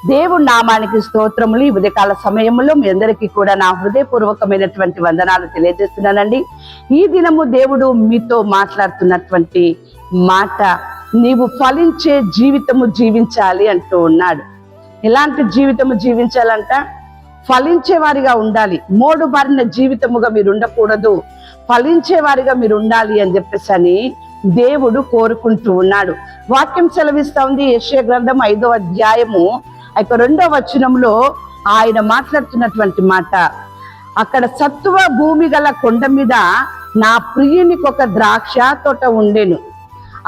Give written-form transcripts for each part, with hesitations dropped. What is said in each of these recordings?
దేవుడి నామానికి స్తోత్రములు. ఈ ఉదయకాల సమయంలో మీ అందరికీ కూడా నా హృదయపూర్వకమైనటువంటి వందనాలు తెలియజేస్తున్నానండి. ఈ దినము దేవుడు మీతో మాట్లాడుతున్నటువంటి మాట, నీవు ఫలించే జీవితము జీవించాలి అంటూ ఉన్నాడు. ఎలాంటి జీవితము జీవించాలంట? ఫలించే వారిగా ఉండాలి. మోడు బారిన జీవితముగా మీరు ఉండకూడదు, ఫలించే వారిగా మీరు ఉండాలి అని చెప్పేసి దేవుడు కోరుకుంటూ ఉన్నాడు. వాక్యం సెలవిస్తా ఉంది. యెషయా గ్రంథం 5వ అధ్యాయము 2వ వచనంలో ఆయన మాట్లాడుతున్నటువంటి మాట, అక్కడ సత్తువ భూమి గల కొండ మీద నా ప్రియునికి ఒక ద్రాక్ష తోట ఉండెను.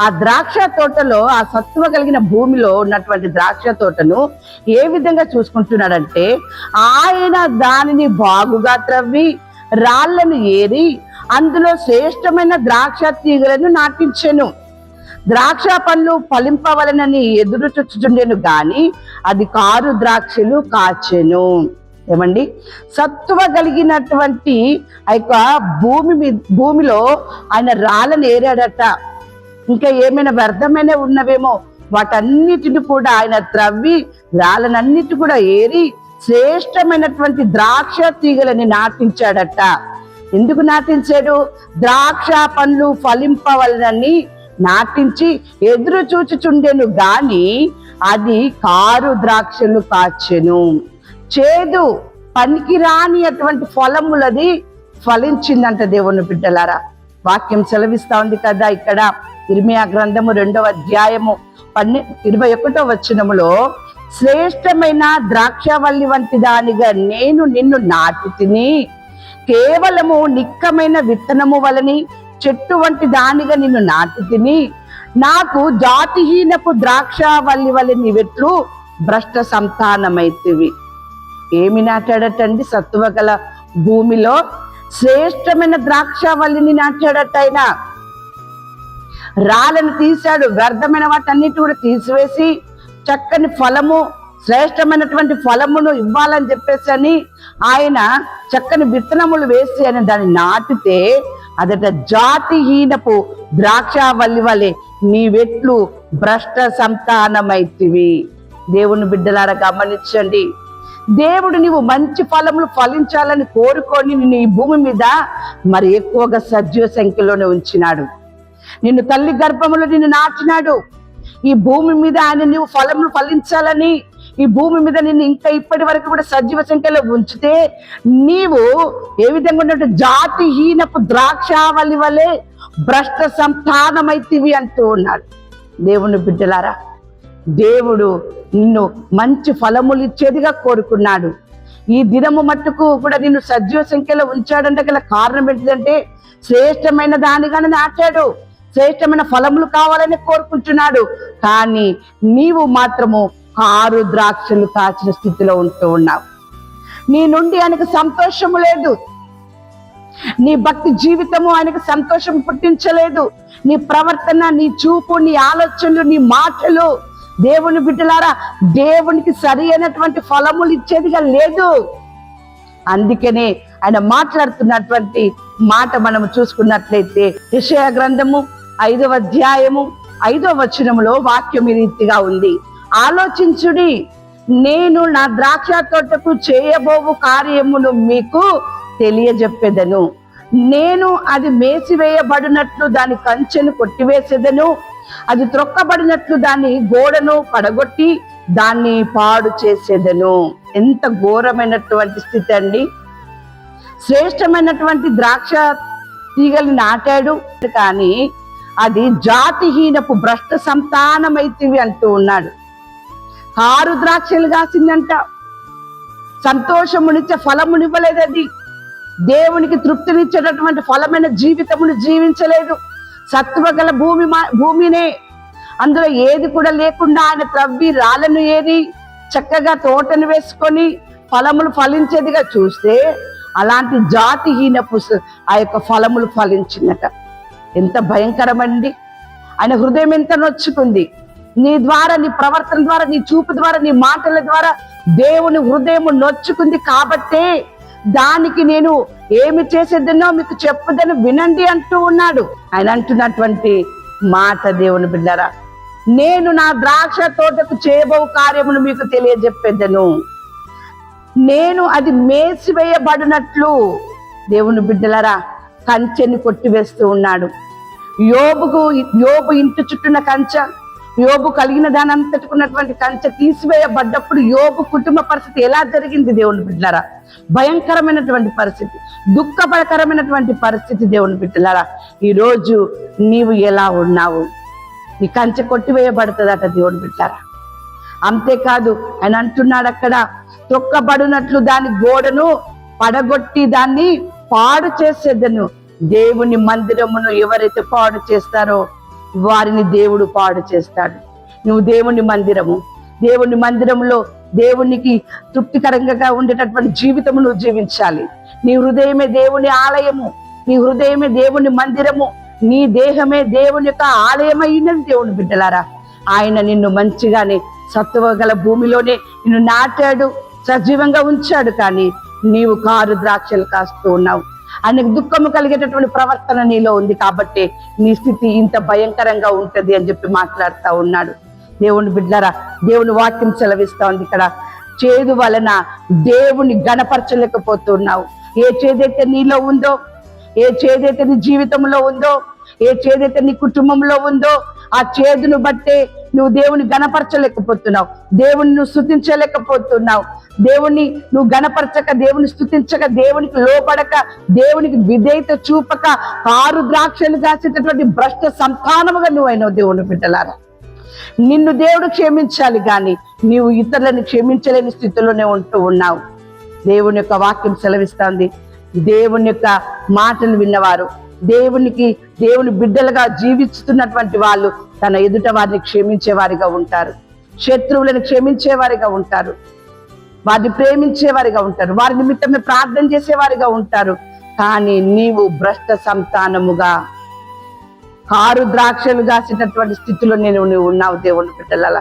ఆ ద్రాక్ష తోటలో, ఆ సత్తువ కలిగిన భూమిలో ఉన్నటువంటి ద్రాక్ష తోటను ఏ విధంగా చూసుకుంటున్నాడంటే, ఆయన దానిని బాగుగా త్రవ్వి రాళ్లను ఏరి అందులో శ్రేష్టమైన ద్రాక్ష తీగలను నాటించెను. ద్రాక్ష పండ్లు ఫలింపవలనని ఎదురు చూచుచుండెను గాని అది కారు ద్రాక్షలు కాచెను. ఏమండి, సత్తువ కలిగినటువంటి ఆ యొక్క భూమిలో ఆయన రాళ్ళను ఏరాడట. ఇంకా ఏమైనా వ్యర్థమైన ఉన్నవేమో వాటన్నిటిని కూడా ఆయన త్రవ్వి రాళ్ళనన్నిటి కూడా ఏరి శ్రేష్టమైనటువంటి ద్రాక్ష తీగలని నాటించాడట. ఎందుకు నాటించాడు? ద్రాక్ష పండ్లు ఫలింపవలనని నాటించి ఎదురు చూచుచుండెను గాని అది కారు ద్రాక్షలు కాచెను. చేదు పనికిరాని అటువంటి ఫలములది ఫలించిందంట. దేవుని బిడ్డలారా, వాక్యం సెలవిస్తా ఉంది కదా. ఇక్కడ ఇర్మియా గ్రంథము 2వ అధ్యాయము 21వ వచనములో, శ్రేష్టమైన ద్రాక్షవల్లి వంటి దానిగా నేను నిన్ను నాటి తిని, కేవలము నిక్కమైన విత్తనము వలని చెట్టు వంటి దానిగా నిన్ను నాటి తిని, నాకు జాతిహీనపు ద్రాక్షవల్లి వలె నీవెట్లు భ్రష్ట సంతానమైతివి. ఏమి నాటాడటండి? సత్తువ గల భూమిలో శ్రేష్టమైన ద్రాక్షవల్లిని నాటాడట. ఆయన రాళ్ళను తీశాడు, వ్యర్థమైన వాటన్నిటి కూడా తీసివేసి చక్కని ఫలము, శ్రేష్టమైనటువంటి ఫలమును ఇవ్వాలని చెప్పేసి ఆయన చక్కని విత్తనములు వేసి ఆయన దాన్ని నాటితే అదట జాతిహీనపు ద్రాక్షవల్లి వలె నీవెట్లు భ్రష్ట సంతానమైతివి. దేవుని బిడ్డలారా గమనించండి. దేవుడు నీవు మంచి ఫలములు ఫలించాలని కోరుకొని నిన్ను ఈ భూమి మీద మరి ఎక్కువగా సజీవ సంఖ్యలోనే ఉంచినాడు. నిన్ను తల్లి గర్భములో నిన్ను నాటినాడు. ఈ భూమి మీద ఆయన నీవు ఫలములు ఫలించాలని, ఈ భూమి మీద నిన్ను ఇంకా ఇప్పటి వరకు కూడా సజీవ సంఖ్యలో ఉంచితే నీవు ఏ విధంగా ఉన్నట్టు జాతిహీనపు ద్రాక్షవల్లి వలె భ్రష్ట సంతానమైతివి అంటూ ఉన్నాడు. దేవుని బిడ్డలారా, దేవుడు నిన్ను మంచి ఫలములు ఇచ్చేదిగా కోరుకున్నాడు. ఈ దినము మట్టుకు కూడా నిన్ను సజీవ సంఖ్యలో ఉంచాడంటే గల కారణం ఏంటిదంటే, శ్రేష్టమైన దానిగానే నాటాడు, శ్రేష్టమైన ఫలములు కావాలని కోరుకుంటున్నాడు. కానీ నీవు మాత్రము కారు ద్రాక్షలు కాచిన స్థితిలో ఉంటూ ఉన్నావు. నీ నుండి ఆయనకు సంతోషము లేదు. నీ భక్తి జీవితము ఆయనకు సంతోషం పుట్టించలేదు. నీ ప్రవర్తన, నీ చూపు, నీ ఆలోచనలు, నీ మాటలు దేవుని బిడ్డలారా దేవునికి సరి అయినటువంటి ఫలములు ఇచ్చేదిగా లేదు. అందుకనే ఆయన మాట్లాడుతున్నటువంటి మాట మనం చూసుకున్నట్లయితే యెషయా గ్రంథము 5వ అధ్యాయము 5వ వచనములో వాక్యం ఈ రీతిగా ఉంది, ఆలోచించుడి, నేను నా ద్రాక్ష తోటకు చేయబోవు కార్యమును మీకు తెలియజెప్పెదను. నేను అది మేసివేయబడినట్లు దాని కంచెను కొట్టివేసేదను, అది త్రొక్కబడినట్లు దాని గోడను పడగొట్టి దాన్ని పాడు చేసేదను. ఎంత ఘోరమైనటువంటి స్థితి అండి. శ్రేష్టమైనటువంటి ద్రాక్ష తీగలు నాటాడు కానీ అది జాతిహీనపు భ్రష్ట సంతానమైతివి అంటూ ఉన్నాడు. కారు ద్రాక్షలు కాసిందంట. సంతోషమునిచ్చే ఫలమునివ్వలేదు. అది దేవునికి తృప్తినిచ్చేటటువంటి ఫలమైన జీవితమును జీవించలేదు. సత్తువ గల భూమినే, అందులో ఏది కూడా లేకుండా ఆయన త్రవ్వి రాళ్ళను ఏరి చక్కగా తోటను వేసుకొని ఫలములు ఫలించేదిగా చూస్తే అలాంటి జాతిహీనపు ఆ యొక్క ఫలములు ఫలించినట. ఎంత భయంకరమండి. ఆయన హృదయం ఎంత నొచ్చుకుంది. నీ ద్వారా, నీ ప్రవర్తన ద్వారా, నీ చూపు ద్వారా, నీ మాటల ద్వారా దేవుని హృదయం నొచ్చుకుంది కాబట్టే దానికి నేను ఏమి చేసేదనో మీకు చెప్పుదని వినండి అంటూ ఉన్నాడు. ఆయన అంటున్నటువంటి మాట, దేవుని బిడ్డలారా, నేను నా ద్రాక్ష తోటకు చేయబో కార్యమును మీకు తెలియజెప్పేదను. నేను అది మేసివేయబడినట్లు దేవుని బిడ్డలారా కంచెని కొట్టివేస్తూ ఉన్నాడు. యోబు ఇంటి చుట్టూన్న కంచె, యోబు కలిగిన దాని అంతటికున్నటువంటి కంచె తీసివేయబడ్డప్పుడు యోబు కుటుంబ పరిస్థితి ఎలా జరిగింది దేవుని బిడ్డలారా? భయంకరమైనటువంటి పరిస్థితి, దుఃఖకరమైనటువంటి పరిస్థితి దేవుని బిడ్డలారా. ఈరోజు నీవు ఎలా ఉన్నావు? నీ కంచె కొట్టివేయబడుతుందట దేవుని బిడ్డలారా. అంతేకాదు ఆయన అంటున్నాడు అక్కడ, తొక్కబడినట్లు దాని గోడను పడగొట్టి దాన్ని పాడు చేసేదను. దేవుని మందిరమును ఎవరైతే పాడు చేస్తారో వారిని దేవుడు పాడు చేస్తాడు. నువ్వు దేవుని మందిరములో దేవునికి తృప్తికరంగా ఉండేటటువంటి జీవితము నువ్వు జీవించాలి. నీ హృదయమే దేవుని ఆలయము, నీ హృదయమే దేవుని మందిరము, నీ దేహమే దేవుని యొక్క ఆలయమైనది దేవుని బిడ్డలారా. ఆయన నిన్ను మంచిగానే సత్తువగల భూమిలోనే నిన్ను నాటాడు, సజీవంగా ఉంచాడు. కానీ నీవు కారు ద్రాక్షలు కాస్తూ ఉన్నావు. ఆయనకు దుఃఖము కలిగేటటువంటి ప్రవర్తన నీలో ఉంది కాబట్టి నీ స్థితి ఇంత భయంకరంగా ఉంటది అని చెప్పి మాట్లాడుతూ ఉన్నాడు. దేవుని బిడ్డలారా, దేవుని వాక్యం సెలవిస్తా ఉంది ఇక్కడ, చేదు వలన దేవుని గణపరచలేకపోతున్నావు. ఏ చేదైతే నీలో ఉందో, ఏ చేదైతే నీ జీవితంలో ఉందో, ఏ చేదైతే నీ కుటుంబంలో ఉందో, ఆ చేదును బట్టే నువ్వు దేవుని గణపరచలేకపోతున్నావు, దేవుని నువ్వు స్తుతించలేకపోతున్నావు. దేవుని నువ్వు గణపరచక, దేవుని స్తుతించక, దేవునికి లోపడక, దేవునికి విధేయత చూపక కారు ద్రాక్షలు కాసేటటువంటి భ్రష్ట సంతానముగా నువ్వు అయినావు. దేవుని బిడ్డలారా, నిన్ను దేవుడు క్షమించాలి కానీ నీవు ఇతరులను క్షమించలేని స్థితిలోనే ఉంటూ ఉన్నావు. దేవుని యొక్క వాక్యం సెలవిస్తోంది, దేవుని యొక్క మాటలు విన్నవారు, దేవుని బిడ్డలుగా జీవిస్తున్నటువంటి వాళ్ళు తన ఎదుట వారిని క్షమించేవారిగా ఉంటారు, శత్రువులను క్షమించేవారిగా ఉంటారు, వారిని ప్రేమించేవారిగా ఉంటారు, వారి నిమిత్తమే ప్రార్థన చేసేవారిగా ఉంటారు. కానీ నీవు భ్రష్ట సంతానముగా కారు ద్రాక్షలు కాసేటటువంటి స్థితిలో నువ్వు ఉన్నావు. దేవుని బిడ్డల,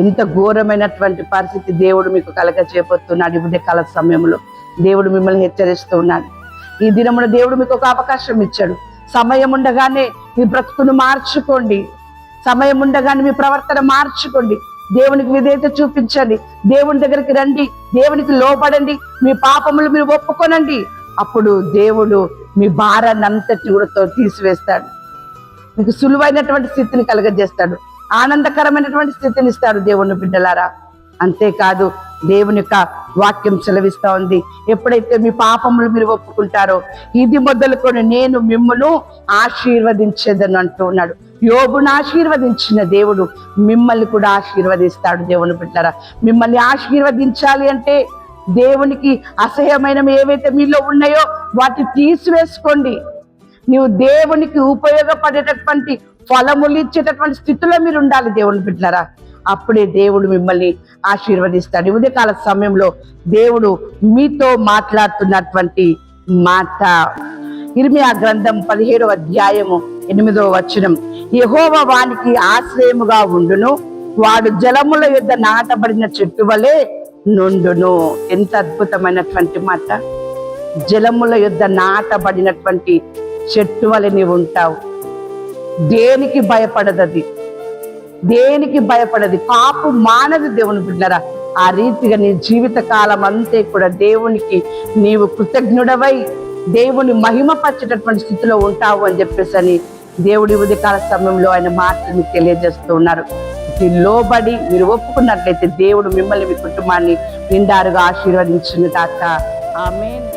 ఎంత ఘోరమైనటువంటి పరిస్థితి దేవుడు మీకు కలగచేయబోతున్నాడు. ఈ ఉదయకాల సమయంలో దేవుడు మిమ్మల్ని హెచ్చరిస్తూ ఉన్నాడు. ఈ దినమున దేవుడు మీకు ఒక అవకాశం ఇచ్చాడు. సమయం ఉండగానే మీ బ్రతుకును మార్చుకోండి, సమయం ఉండగానే మీ ప్రవర్తన మార్చుకోండి, దేవునికి విధేయత చూపించండి, దేవుని దగ్గరికి రండి, దేవునికి లోబడండి, మీ పాపములు మీరు ఒప్పుకొనండి. అప్పుడు దేవుడు మీ భారాన్ని అంతటి కూడా తీసివేస్తాడు, మీకు సులువైనటువంటి స్థితిని కలగజేస్తాడు, ఆనందకరమైనటువంటి స్థితిని ఇస్తాడు దేవుని బిడ్డలారా. అంతేకాదు దేవుని యొక్క వాక్యం సెలవిస్తా ఉంది, ఎప్పుడైతే మీ పాపములు మీరు ఒప్పుకుంటారో ఇది మొదలుకొని నేను మిమ్మల్ని ఆశీర్వదించేదని అంటూ ఉన్నాడు. యోబును ఆశీర్వదించిన దేవుడు మిమ్మల్ని కూడా ఆశీర్వదిస్తాడు. దేవుని బిడ్డలారా, మిమ్మల్ని ఆశీర్వదించాలి అంటే దేవునికి అసహ్యమైనవి ఏవైతే మీలో ఉన్నాయో వాటిని తీసివేసుకోండి. నీవు దేవునికి ఉపయోగపడేటటువంటి ఫలములు ఇచ్చేటటువంటి స్థితిలో మీరు ఉండాలి దేవుని బిడ్డలారా. అప్పుడే దేవుడు మిమ్మల్ని ఆశీర్వదిస్తాడు. ఉదయకాల సమయంలో దేవుడు మీతో మాట్లాడుతున్నటువంటి మాట, ఇర్మియా గ్రంథం 17వ అధ్యాయము 8వ వచనం, యెహోవా వానికి ఆశ్రయముగా ఉండును, వాడు జలముల యొద్ద నాటబడిన చెట్టు వలె నుండును. ఎంత అద్భుతమైనటువంటి మాట! జలముల యొద్ద నాటబడినటువంటి చెట్టు వలె నీవు ఉంటావు. దేనికి భయపడదది, దేనికి భయపడది, పాపం మానదు దేవుని బిడ్డలారా. ఆ రీతిగా నీ జీవిత కాలం అంతే కూడా దేవునికి నీవు కృతజ్ఞుడవై దేవుని మహిమపరిచేటటువంటి స్థితిలో ఉంటావు అని చెప్పేసి అని దేవుడి ఉదయకాల సమయంలో ఆయన మాటలు తెలియజేస్తూ ఉన్నారు. లోబడి మీరు ఒప్పుకున్నట్లయితే దేవుడు మిమ్మల్ని, మీ కుటుంబాన్ని నిండారుగా ఆశీర్వదించును గాక. ఆమేన్.